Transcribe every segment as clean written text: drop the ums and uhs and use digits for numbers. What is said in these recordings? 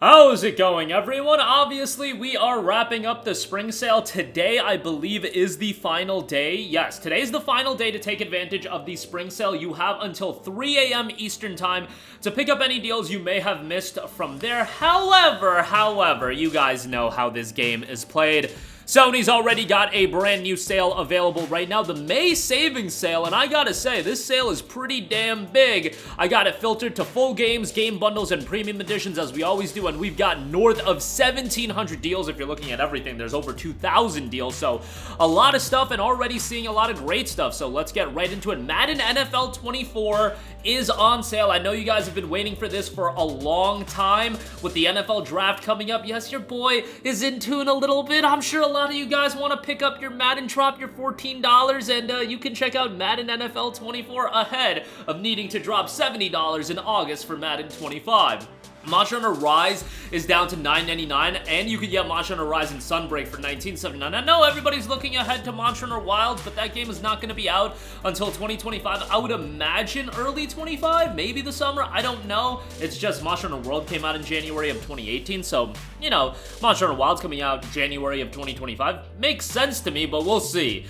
How's it going, everyone? Obviously, we are wrapping up the spring sale. Today, I believe, is the final day. Yes, today's the final day to take advantage of the spring sale. You have until 3 a.m. Eastern time to pick up any deals you may have missed from there. However, you guys know how this game is played. Sony's already got a brand new sale available right now, the May savings sale, and I gotta say, this sale is pretty damn big. I got it filtered to full games, game bundles, and premium editions as we always do, and we've got north of 1,700 deals. If you're looking at everything, there's over 2,000 deals, so a lot of stuff and already seeing a lot of great stuff, so let's get right into it. Madden NFL 24 is on sale. I know you guys have been waiting for this for a long time with the NFL draft coming up. Yes, your boy is in tune a little bit. I'm sure a lot of you guys want to pick up your Madden drop, your $14, and you can check out Madden NFL 24 ahead of needing to drop $70 in August for Madden 25. Monster Hunter Rise is down to $9.99, and you can get Monster Hunter Rise and Sunbreak for $19.79. I know everybody's looking ahead to Monster Hunter Wilds, but that game is not going to be out until 2025. I would imagine early 25, maybe the summer. I don't know. It's just Monster Hunter World came out in January of 2018, so, you know, Monster Hunter Wilds coming out January of 2025 makes sense to me, but we'll see.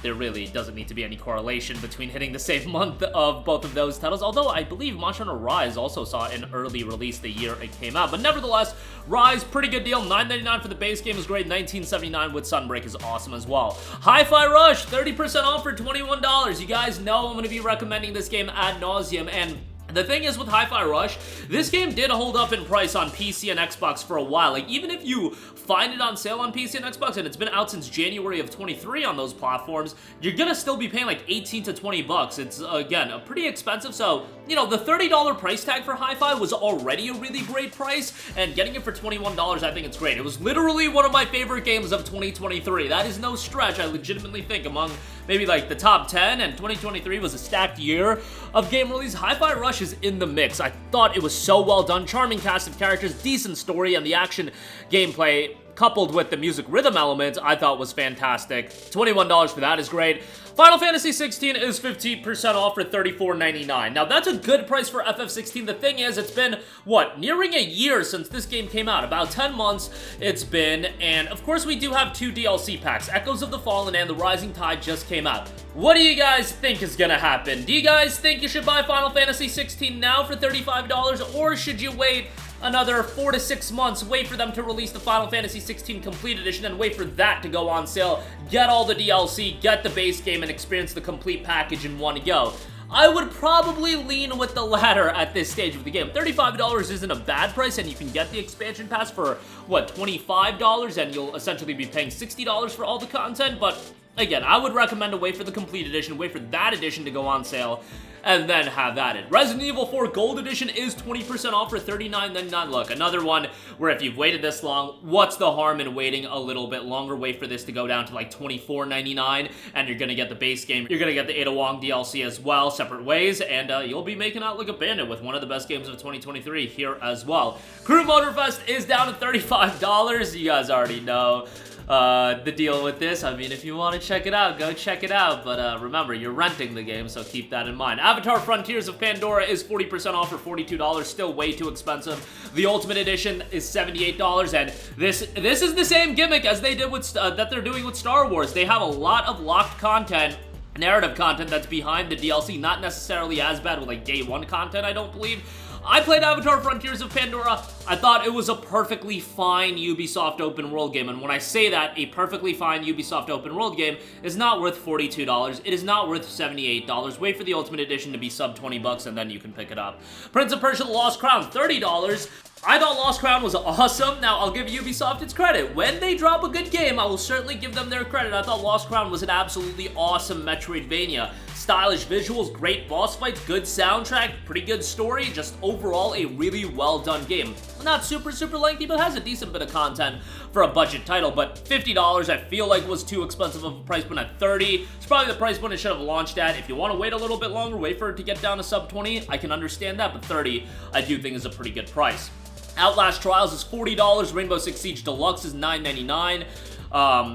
There really doesn't need to be any correlation between hitting the same month of both of those titles, although I believe Monster Hunter Rise also saw an early release the year it came out. But nevertheless, Rise, pretty good deal. $9.99 for the base game is great. $19.79 with Sunbreak is awesome as well. Hi-Fi Rush, 30% off for $21. You guys know I'm going to be recommending this game ad nauseum, and the thing is with Hi-Fi Rush, this game did hold up in price on PC and Xbox for a while. Like, even if you find it on sale on PC and Xbox, and it's been out since January of 23 on those platforms, you're gonna still be paying like 18 to 20 bucks. It's, again, a pretty expensive, so, you know, the $30 price tag for Hi-Fi was already a really great price, and getting it for $21, I think it's great. It was literally one of my favorite games of 2023. That is no stretch. I legitimately think among maybe like the top 10, and 2023 was a stacked year of game release. Hi-Fi Rush is in the mix. I thought it was so well done. Charming cast of characters, decent story, and the action gameplay coupled with the music rhythm element I thought was fantastic. $21 for that is great. Final Fantasy XVI is 15% off for $34.99. Now, that's a good price for FF16. The thing is, it's been, what, nearing a year since this game came out. About 10 months it's been, and of course we do have two DLC packs. Echoes of the Fallen and The Rising Tide just came out. What do you guys think is gonna happen? Do you guys think you should buy Final Fantasy XVI now for $35, or should you wait another 4 to 6 months, wait for them to release the Final Fantasy XVI Complete Edition, and wait for that to go on sale, get all the DLC, get the base game, and experience the complete package in one go? I would probably lean with the latter at this stage of the game. $35 isn't a bad price, and you can get the expansion pass for, what, $25, and you'll essentially be paying $60 for all the content, but again, I would recommend to wait for the Complete Edition, wait for that edition to go on sale, and then have added. Resident Evil 4 Gold Edition is 20% off for $39.99. Look, another one where if you've waited this long, what's the harm in waiting a little bit longer? Wait for this to go down to like $24.99, and you're gonna get the base game. You're gonna get the Ada Wong DLC as well, separate ways, and you'll be making out like a bandit with one of the best games of 2023 here as well. Crew Motorfest is down to $35. You guys already know the deal with this. I mean, if you want to check it out, go check it out, but remember, you're renting the game, so keep that in mind. Avatar Frontiers of Pandora is 40% off for $42, still way too expensive. The Ultimate Edition is $78, and this is the same gimmick as they did with that they're doing with Star Wars. They have a lot of locked content, narrative content that's behind the DLC, not necessarily as bad with like day one content, I don't believe. I played Avatar Frontiers of Pandora. I thought it was a perfectly fine Ubisoft open world game, and when I say that, a perfectly fine Ubisoft open world game is not worth $42. It is not worth $78. Wait for the Ultimate Edition to be sub 20 bucks, and then you can pick it up. Prince of Persia: The Lost Crown, $30. I thought Lost Crown was awesome. Now, I'll give Ubisoft its credit. When they drop a good game, I will certainly give them their credit. I thought Lost Crown was an absolutely awesome Metroidvania. Stylish visuals, great boss fights, good soundtrack, pretty good story, just overall a really well done game. Not super lengthy, but has a decent bit of content for a budget title, but $50 I feel like was too expensive of a price point. At $30, it's probably the price point it should have launched at. If you want to wait a little bit longer, wait for it to get down to sub 20, I can understand that, but $30 I do think is a pretty good price. Outlast Trials is $40, Rainbow Six Siege Deluxe is $9.99.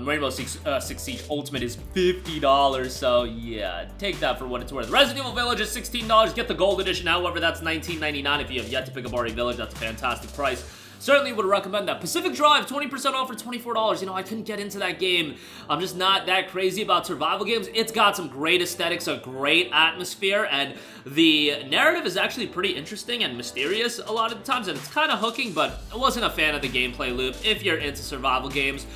Rainbow Six Siege Ultimate is $50, so yeah, take that for what it's worth. Resident Evil Village is $16, get the Gold Edition, however, that's $19.99 if you have yet to pick up RE Village, that's a fantastic price. certainly would recommend that. Pacific Drive, 20% off for $24. You know, I couldn't get into that game. I'm just not that crazy about survival games. It's got some great aesthetics, a great atmosphere, and the narrative is actually pretty interesting and mysterious a lot of the times, and it's kind of hooking, but I wasn't a fan of the gameplay loop. If you're into survival games,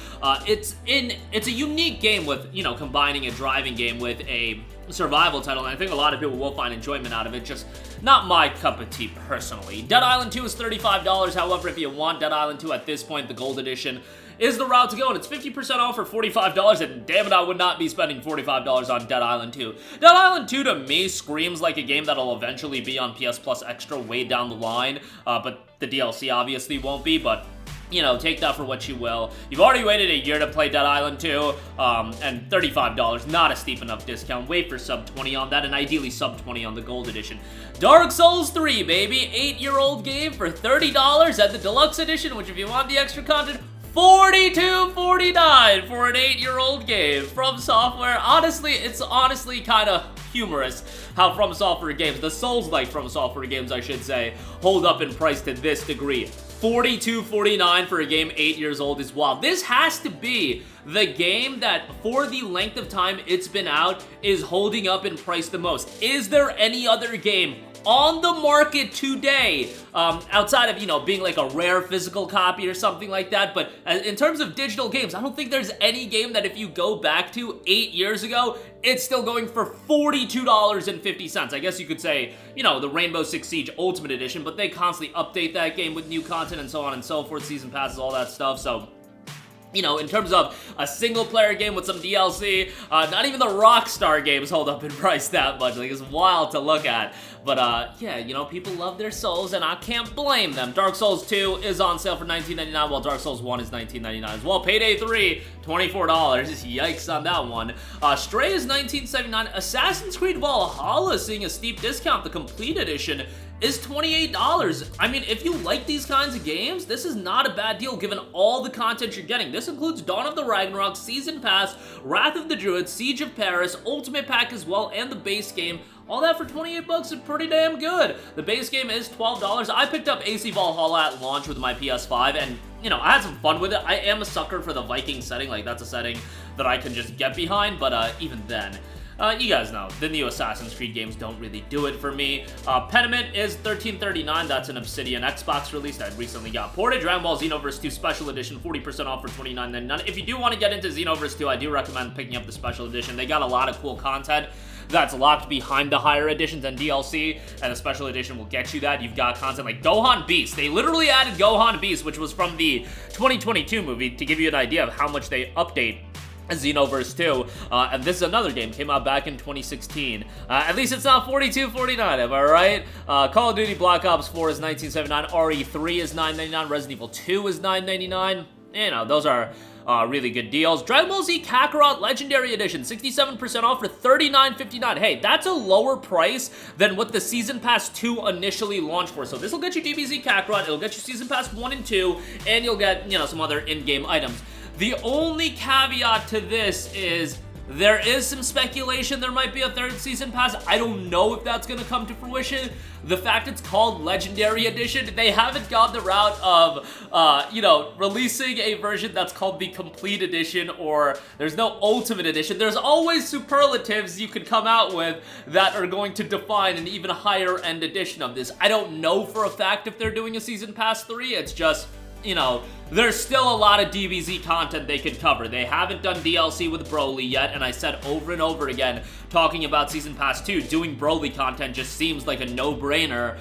it's a unique game with, you know, combining a driving game with a survival title, and I think a lot of people will find enjoyment out of it, just not my cup of tea personally. Dead Island 2 is $35, however, if you want Dead Island 2 at this point, the Gold Edition is the route to go, and it's 50% off for $45, and damn it, I would not be spending $45 on Dead Island 2. Dead Island 2 to me screams like a game that'll eventually be on PS Plus Extra way down the line, but the DLC obviously won't be, but you know, take that for what you will. You've already waited a year to play Dead Island 2, and $35, not a steep enough discount. Wait for sub 20 on that, and ideally sub 20 on the Gold Edition. Dark Souls 3, baby, 8-year-old game for $30 at the Deluxe Edition, which if you want the extra content, $42.49 for an 8-year-old game from Software. Honestly, it's honestly kind of humorous how From Software games, the Souls-like From Software games, I should say, hold up in price to this degree. $42.49 for a game 8 years old is wild. This has to be the game that, for the length of time it's been out, is holding up in price the most. Is there any other game on the market today, outside of, you know, being like a rare physical copy or something like that, but in terms of digital games, I don't think there's any game that if you go back to 8 years ago, it's still going for $42.50. I guess you could say, you know, the Rainbow Six Siege Ultimate Edition, but they constantly update that game with new content and so on and so forth, season passes, all that stuff, so you know, in terms of a single-player game with some DLC, not even the Rockstar games hold up in price that much. Like, it's wild to look at. But, yeah, you know, people love their Souls, and I can't blame them. Dark Souls 2 is on sale for $19.99, while Dark Souls 1 is $19.99 as well. Payday 3, $24. Yikes on that one. Stray is $19.79. Assassin's Creed Valhalla seeing a steep discount. The Complete Edition is $28. I mean, if you like these kinds of games, this is not a bad deal given all the content you're getting. This includes Dawn of the Ragnarok, Season Pass, Wrath of the Druid, Siege of Paris, Ultimate Pack as well, and the base game. All that for 28 bucks is pretty damn good. The base game is $12. I picked up AC Valhalla at launch with my PS5, and, you know, I had some fun with it. I am a sucker for the Viking setting. Like, that's a setting that I can just get behind, but even then, you guys know, the new Assassin's Creed games don't really do it for me. Pentiment is $13.39. That's an Obsidian Xbox release that recently got ported. Dragon Ball Xenoverse 2 Special Edition, 40% off for $29.99. If you do want to get into Xenoverse 2, I do recommend picking up the Special Edition. They got a lot of cool content that's locked behind the higher editions and DLC, and the Special Edition will get you that. You've got content like Gohan Beast. They literally added Gohan Beast, which was from the 2022 movie, to give you an idea of how much they update Xenoverse 2, and this is another game, came out back in 2016. At least it's not $42.49, am I right? Call of Duty Black Ops 4 is $19.79, RE3 is $9.99, Resident Evil 2 is $9.99. You know, those are really good deals. Dragon Ball Z Kakarot Legendary Edition, 67% off for $39.59. Hey, that's a lower price than what the Season Pass 2 initially launched for. So this will get you DBZ Kakarot, it'll get you Season Pass 1 and 2, and you'll get, you know, some other in-game items. The only caveat to this is there is some speculation there might be a third Season Pass. I don't know if that's going to come to fruition. The fact it's called Legendary Edition, they haven't gone the route of, you know, releasing a version that's called the Complete Edition, or there's no Ultimate Edition. There's always superlatives you could come out with that are going to define an even higher end edition of this. I don't know for a fact if they're doing a Season Pass 3. It's just, you know, there's still a lot of DBZ content they could cover. They haven't done DLC with Broly yet, and I said over and over again, talking about Season Pass 2, doing Broly content just seems like a no-brainer.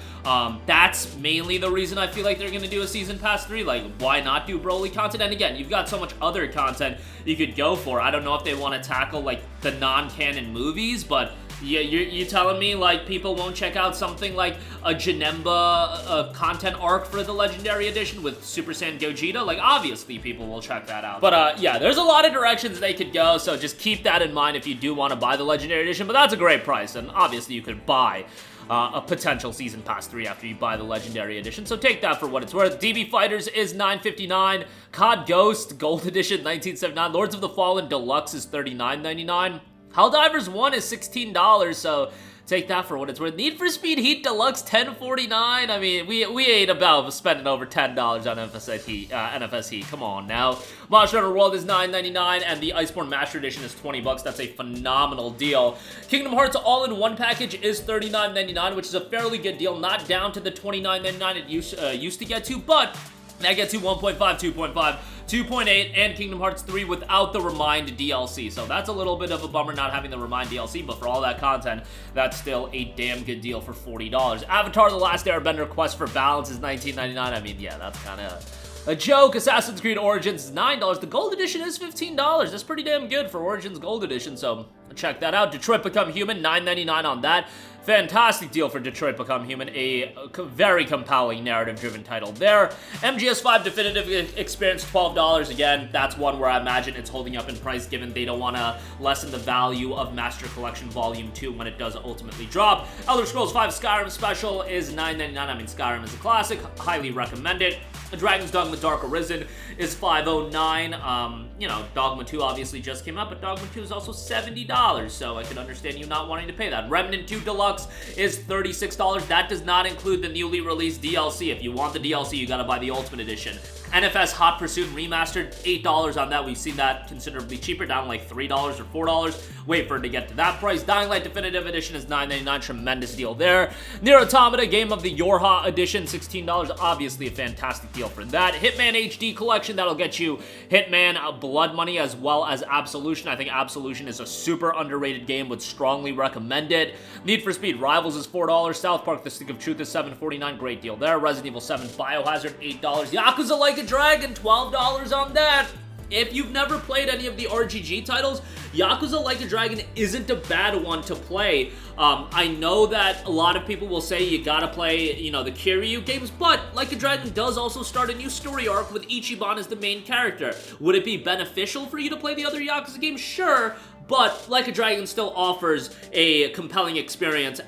That's mainly the reason I feel like they're gonna do a Season Pass 3. Like, why not do Broly content? And again, you've got so much other content you could go for. I don't know if they want to tackle, like, the non-canon movies, but yeah, you're telling me, like, people won't check out something like a Janemba content arc for the Legendary Edition with Super Saiyan Gogeta? Like, obviously people will check that out. But, yeah, there's a lot of directions they could go, so just keep that in mind if you do want to buy the Legendary Edition, but that's a great price, and obviously you could buy a potential Season Pass 3 after you buy the Legendary Edition, so take that for what it's worth. DB Fighters is $9.59, COD Ghost Gold Edition $19.79, Lords of the Fallen Deluxe is $39.99, Helldivers 1 is $16, so take that for what it's worth. Need for Speed Heat Deluxe, $10.49. I mean, we ain't about spending over $10 on NFS Heat. Come on now. Monster Hunter World is $9.99, and the Iceborne Master Edition is $20. That's a phenomenal deal. Kingdom Hearts All-in-One package is $39.99, which is a fairly good deal. Not down to the $29.99 it used to get to, but that gets you 1.5, 2.5, 2.8, and Kingdom Hearts 3 without the Remind DLC. So that's a little bit of a bummer not having the Remind DLC, but for all that content, that's still a damn good deal for $40. Avatar: The Last Airbender Quest for Balance is $19.99. I mean, yeah, that's kind of a joke. Assassin's Creed Origins is $9. The Gold Edition is $15. That's pretty damn good for Origins Gold Edition, so check that out. Detroit Become Human, $9.99 on that. Fantastic deal for Detroit Become Human, a very compelling narrative-driven title there. MGS5 Definitive Experience, $12. Again, that's one where I imagine it's holding up in price given they don't want to lessen the value of Master Collection Volume 2 when it does ultimately drop. Elder Scrolls V Skyrim Special is $9.99. I mean, Skyrim is a classic. Highly recommend it. Dragon's Dogma Dark Arisen is $5.09. You know, Dogma 2 obviously just came out, but Dogma 2 is also $70, so I can understand you not wanting to pay that. Remnant 2 Deluxe is $36. That does not include the newly released DLC. If you want the DLC, you gotta buy the Ultimate Edition. NFS Hot Pursuit Remastered, $8 on that. We've seen that considerably cheaper, down like $3 or $4. Wait for it to get to that price. Dying Light Definitive Edition is $9.99. Tremendous deal there. Nier Automata Game of the Yorha Edition, $16. Obviously a fantastic deal for that. Hitman HD Collection, that'll get you Hitman Blood Money as well as Absolution. I think Absolution is a super underrated game, would strongly recommend it. Need for Speed Rivals is $4. South Park The Stick of Truth is $7.49. Great deal there. Resident Evil 7 Biohazard, $8. Yakuza Like a Dragon, $12 on that. If you've never played any of the RGG titles, Yakuza Like a Dragon isn't a bad one to play. I know that a lot of people will say you gotta play, you know, the Kiryu games, but Like a Dragon does also start a new story arc with Ichiban as the main character. Would it be beneficial for you to play the other Yakuza games? Sure. But Like a Dragon still offers a compelling experience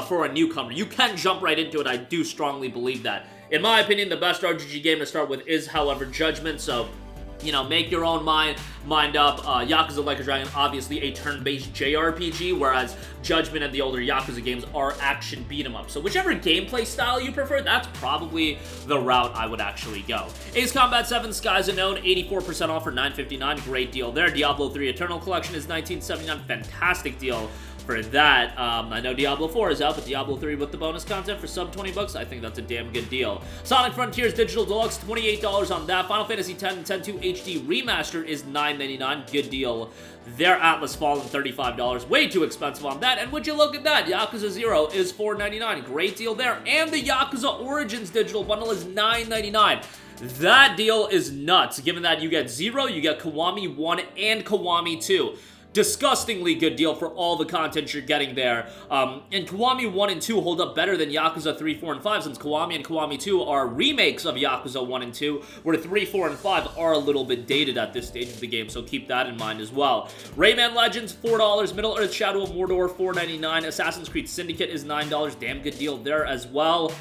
for a newcomer. You can jump right into it. I do strongly believe that. In my opinion, the best RGG game to start with is, however, Judgment, so, you know, make your own mind up. Yakuza Like a Dragon, obviously a turn-based JRPG, whereas Judgment and the older Yakuza games are action beat-em-up. So whichever gameplay style you prefer, that's probably the route I would actually go. Ace Combat 7 Skies Unknown, 84% off for $9.59. Great deal there. Diablo 3 Eternal Collection is $19.79. Fantastic deal for that. I know Diablo 4 is out, but Diablo 3 with the bonus content for sub $20, I think that's a damn good deal. Sonic Frontiers Digital Deluxe, $28 on that. Final Fantasy X and X-2 HD Remastered is $9.99. Good deal there. Atlas Fallen, $35. Way too expensive on that. And would you look at that? Yakuza 0 is $4.99. Great deal there. And the Yakuza Origins Digital Bundle is $9.99. That deal is nuts, given that you get 0, you get Kiwami 1, and Kiwami 2. Disgustingly good deal for all the content you're getting there. And Kiwami 1 and 2 hold up better than Yakuza 3, 4, and 5, since Kiwami and Kiwami 2 are remakes of Yakuza 1 and 2, where 3, 4, and 5 are a little bit dated at this stage of the game, so keep that in mind as well. Rayman Legends, $4. Middle-earth Shadow of Mordor, $4.99. Assassin's Creed Syndicate is $9. Damn good deal there as well.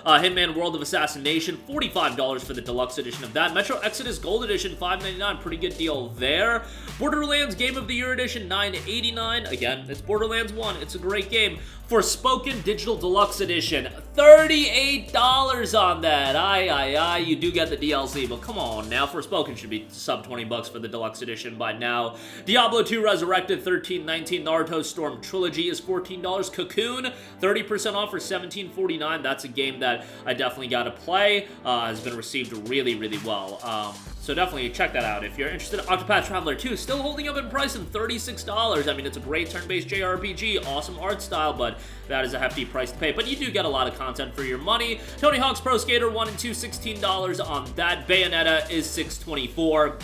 Hitman World of Assassination, $45 for the deluxe edition of that. Metro Exodus Gold Edition, $5.99, pretty good deal there. Borderlands Game of the Year Edition, $9.89. Again, it's Borderlands 1, it's a great game. Forspoken Digital Deluxe Edition, $38 on that. You do get the DLC, but come on now, Forspoken should be sub $20 for the deluxe edition by now. Diablo 2 Resurrected, $13.19. Naruto Storm Trilogy is $14. Cocoon, 30% off for $17.49. That's a game that I definitely gotta play. Has been received really, really well. So definitely check that out if you're interested. Octopath Traveler 2, still holding up in price at $36. I mean, it's a great turn-based JRPG, awesome art style, but that is a hefty price to pay. But you do get a lot of content for your money. Tony Hawk's Pro Skater 1 and 2, $16 on that. Bayonetta is $6.24.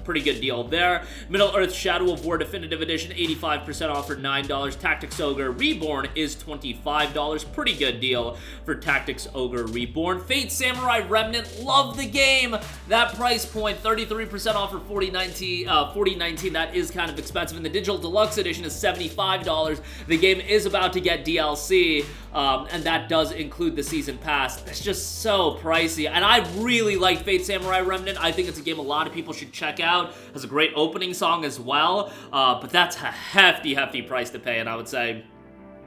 Pretty good deal there. Middle-earth Shadow of War Definitive Edition, 85% off for $9. Tactics Ogre Reborn is $25. Pretty good deal for Tactics Ogre Reborn. Fate Samurai Remnant, love the game. That price point, 33% off for $40.19. That is kind of expensive. And the Digital Deluxe Edition is $75. The game is about to get DLC, and that does include the Season Pass. It's just so pricey. And I really like Fate Samurai Remnant. I think it's a game a lot of people should check out. Has a great opening song as well, but that's a hefty price to pay, and I would say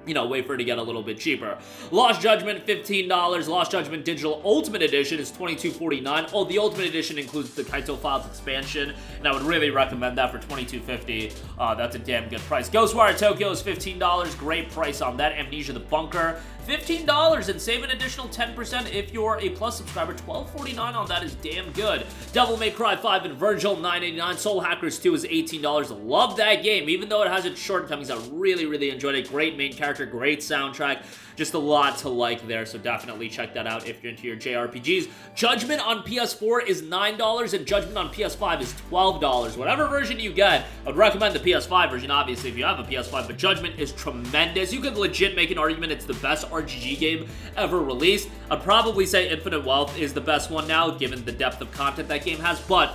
you know, wait for it to get a little bit cheaper. Lost Judgment, $15. Lost Judgment Digital Ultimate Edition is $22.49. Oh, the Ultimate Edition includes the Kaito Files expansion, and I would really recommend that for $22.50. That's a damn good price. Ghostwire Tokyo is $15. Great price on that. Amnesia the Bunker, $15, and save an additional 10% if you're a Plus subscriber. $12.49 on that is damn good. Devil May Cry 5 and Virgil, $9.89. Soul Hackers 2 is $18. Love that game. Even though it has its shortcomings, I really enjoyed it. Great main character, great soundtrack. Just a lot to like there, so definitely check that out if you're into your JRPGs. Judgment on PS4 is $9, and Judgment on PS5 is $12. Whatever version you get, I would recommend the PS5 version, obviously, if you have a PS5, but Judgment is tremendous. You could legit make an argument it's the best RPG game ever released. I'd probably say Infinite Wealth is the best one now, given the depth of content that game has, but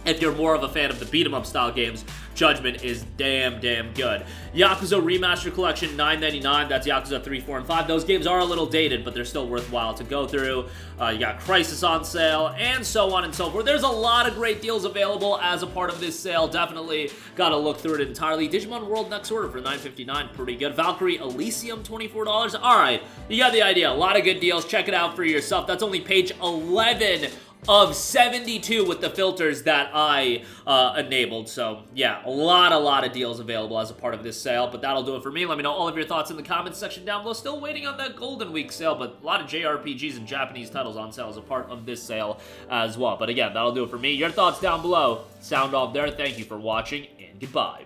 if you're more of a fan of the beat-em-up style games, Judgment is damn good. Yakuza Remaster Collection, $9.99. That's Yakuza 3, 4, and 5. Those games are a little dated, but they're still worthwhile to go through. You got Crysis on sale, and so on and so forth. There's a lot of great deals available as a part of this sale. Definitely gotta look through it entirely. Digimon World Next Order for $9.59. Pretty good. Valkyrie Elysium, $24. Alright, you got the idea. A lot of good deals. Check it out for yourself. That's only page 11 of 72 with the filters that I enabled. So yeah, a lot of deals available as a part of this sale, but that'll do it for me. Let me know all of your thoughts in the comments section down below. Still waiting on that Golden Week sale, but a lot of JRPGs and Japanese titles on sale as a part of this sale as well. But again, that'll do it for me. Your thoughts down below. Sound off there. Thank you for watching, and goodbye.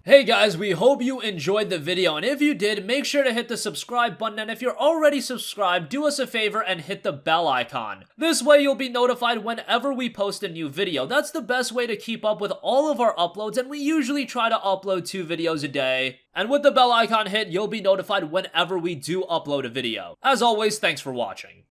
Hey guys, we hope you enjoyed the video, and if you did, make sure to hit the subscribe button, and if you're already subscribed, do us a favor and hit the bell icon. This way you'll be notified whenever we post a new video. That's the best way to keep up with all of our uploads, and we usually try to upload 2 videos a day. And with the bell icon hit, you'll be notified whenever we do upload a video. As always, thanks for watching.